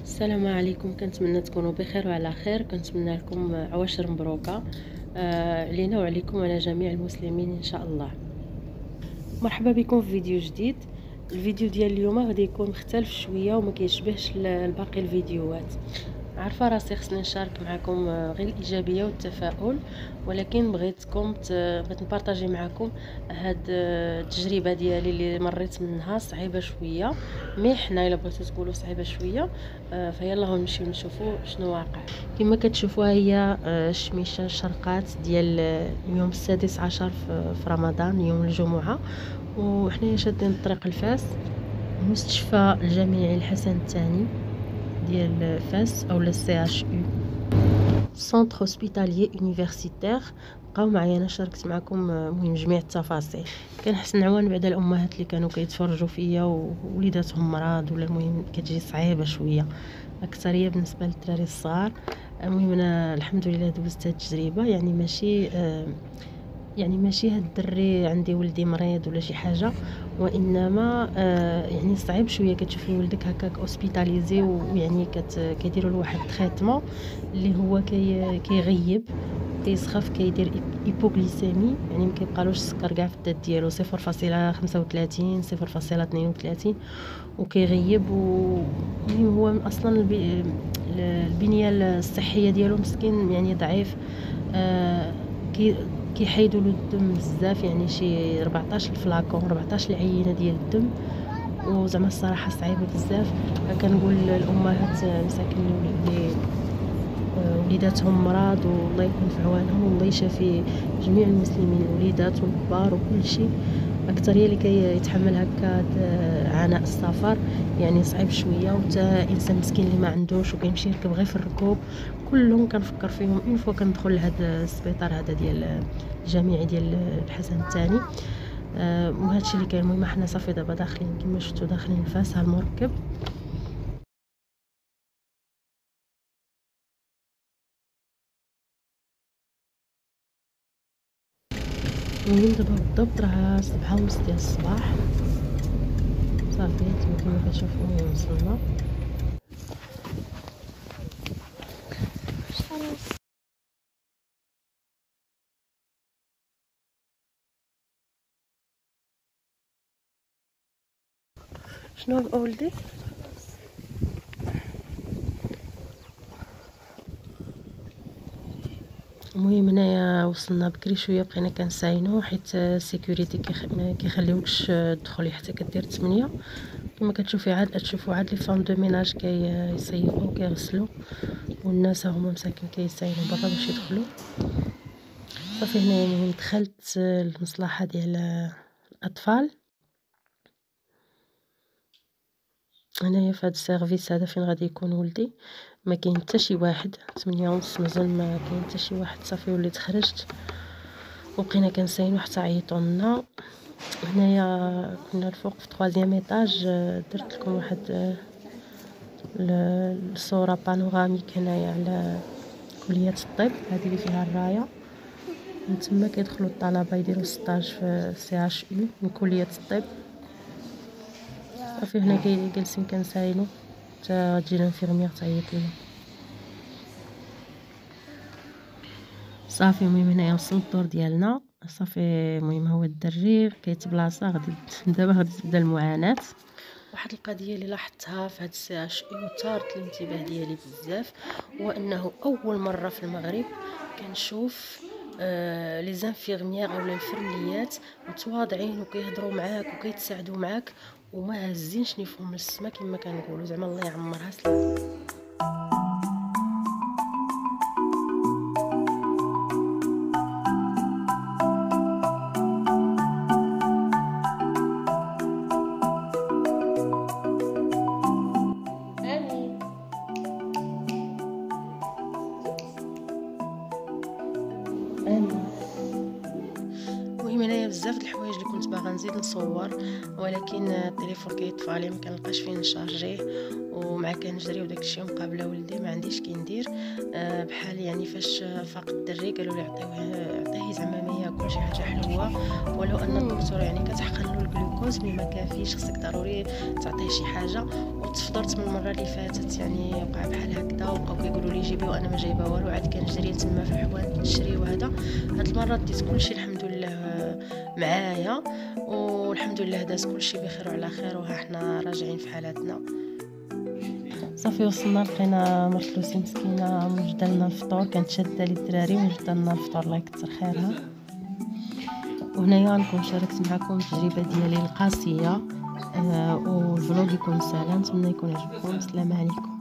السلام عليكم، كنتمنى تكونوا بخير وعلى خير. كنتمنى لكم عواشر مبروكه علينا وعليكم وعلى جميع المسلمين ان شاء الله. مرحبا بكم في فيديو جديد. الفيديو ديال اليوم غادي يكون مختلف شويه وما كيشبهش الباقي الفيديوهات. عارفه راسي خصني نشارك معكم غير الايجابيه والتفاؤل، ولكن بغيت نبارطاجي معكم هاد التجربه ديالي اللي مريت منها صعيبه شويه، محنه الا بغيتو تقولوا صعيبه شويه. فيلا نمشيو نشوفوا شنو واقع. كما كتشوفوا هي الشميشه الشرقات ديال اليوم السادس عشر في رمضان، يوم الجمعه، وحنا شادين الطريق لفاس، مستشفى الجامعي الحسن الثاني ديال فاس او سي اش يو، سونتر هوسبيتاليي يونيفرسيتير. بقاو معايا، انا شاركت معكم مهم جميع التفاصيل. كنحس نعاون بعدا الامهات اللي كانوا كيتفرجوا فيا ووليداتهم مرض، ولا المهم كتجي صعيبه شويه اكثريه بالنسبه للدراري الصغار. المهم انا الحمد لله دوزت هاد التجربه، يعني ماشي هاد الدري عندي ولدي مريض ولا شي حاجه، وانما يعني صعيب شويه كتشوفي ولدك هكاك اوسبيتاليزي، ويعني كيديروا له واحد التريتمون اللي هو كيغيب، كيسخف، كيدير ايبوغليسيمي، يعني ما كيبقالوش السكر كاع في الدم ديالو 0.35 0.32، وكيغيب. المهم هو اصلا البنيه الصحيه ديالو مسكين، يعني ضعيف. كيحيدوا له الدم بزاف، يعني شي 14 الفلاكون، 14 العينه ديال الدم، وزعما الصراحه صعيبه بزاف. كنقول للامهات مساكن اللي وليداتهم مرض، والله يكون في عوانهم، والله يشافي جميع المسلمين، الوليدات والكبار وكل شيء. اكثريه اللي كيتحمل هكا عناء السفر يعني صعيب شويه، وتا انسان مسكين اللي ما عندوش وكيمشي يركب غير في الركوب، كلهم كنفكر فيهم اون فوا كندخل لهذا السبيطار هذا ديال الجامعي ديال الحسن الثاني. وهادشي اللي كاين. المهم حنا صافي دابا داخلين، كما شفتوا داخلين لفاس، ها المركب. المهم دابا بالضبط راه 7:30 ديال الصباح. صافي كما كتشوفوا وصلنا. شنو اولدي؟ المهم هنايا وصلنا بكري شويه، بقينا كنساينو حيت السيكوريتي ما كيخليوكش تدخلي حتى كدير 8. كما كتشوفي عاد تشوفوا عاد لي فام دو ميناج كيصيفوا وكيغسلوا، والناس هما مساكن كيساينوا برا باش يدخلوا. صافي هنايا المهم دخلت المصلحه ديال الاطفال. هنايا في هذا السيرفيس هذا فين غادي يكون ولدي، ما كاين حتى شي واحد. 8:30 مازال ما كاين حتى شي واحد. صافي وليت خرجت وبقينا كنساينو حتى عيطوا لنا. هنايا كنا الفوق في 3 ايطاج. درت لكم واحد الصوره بانوراميك هنايا على كليه الطب، هذه اللي فيها الرايه. من تما كيدخلوا الطلبه يديروا ستاج في سي اش يو من كليه الطب. صافي هنا جالسين كنساينو حتى تجي الانفيرميير تعيط لنا. صافي المهم هنايا وصل الدور ديالنا. صافي المهم هو الدري كيتبلاصا، دابا غادي تبدا المعاناه. واحد القضيه اللي لاحظتها في هذا السي اش اي وثارت الانتباه ديالي بزاف، هو انه اول مره في المغرب كنشوف لي زانفيرميير اولا الفرنيات متواضعين وكيهضروا معاك وكيتساعدوا معاك، وما هزينش نيفهم للسما كما كنقولوا. زعما الله يعمرها سلام. المهم هنايا بزاف بزاف د الحوايج اللي كنت باغا نزيد نصور، ولكن التليفون كيطفالي ما كنلقاش فين نشارجيه، ومع كنجري وداكشي ومقابله ولدي ما عنديش كي ندير. بحال يعني فاش فاق الدري قالوا لي عطيه زعما ما ياكل شي حاجه حلوه، ولو ان الدكتور يعني كتحقن له الجلوكوز مي ما كافيش، خصك ضروري تعطيه شي حاجه. وتفضرت من المره اللي فاتت يعني وقع بحال هكذا، وبقاو كيقولوا لي جيبي وانا ما جايبه والو، عاد كنجري تما في الحوانت نشري. وهذا هاد المره ديت كلشي الحمد لله معايا، والحمد لله داز كلشي بخير وعلى خير، وها حنا راجعين في حالاتنا. صافي وصلنا لقينا مرت لوسي مسكينه موجده لنا الفطور، كانت شاده لي الدراري موجده لنا الفطور الله يكثر خيرها. وهنايا نكون شاركت معكم التجربه ديالي القاسيه، والفلوق يكون سهل، نتمنى يكون عجبكم. السلام عليكم.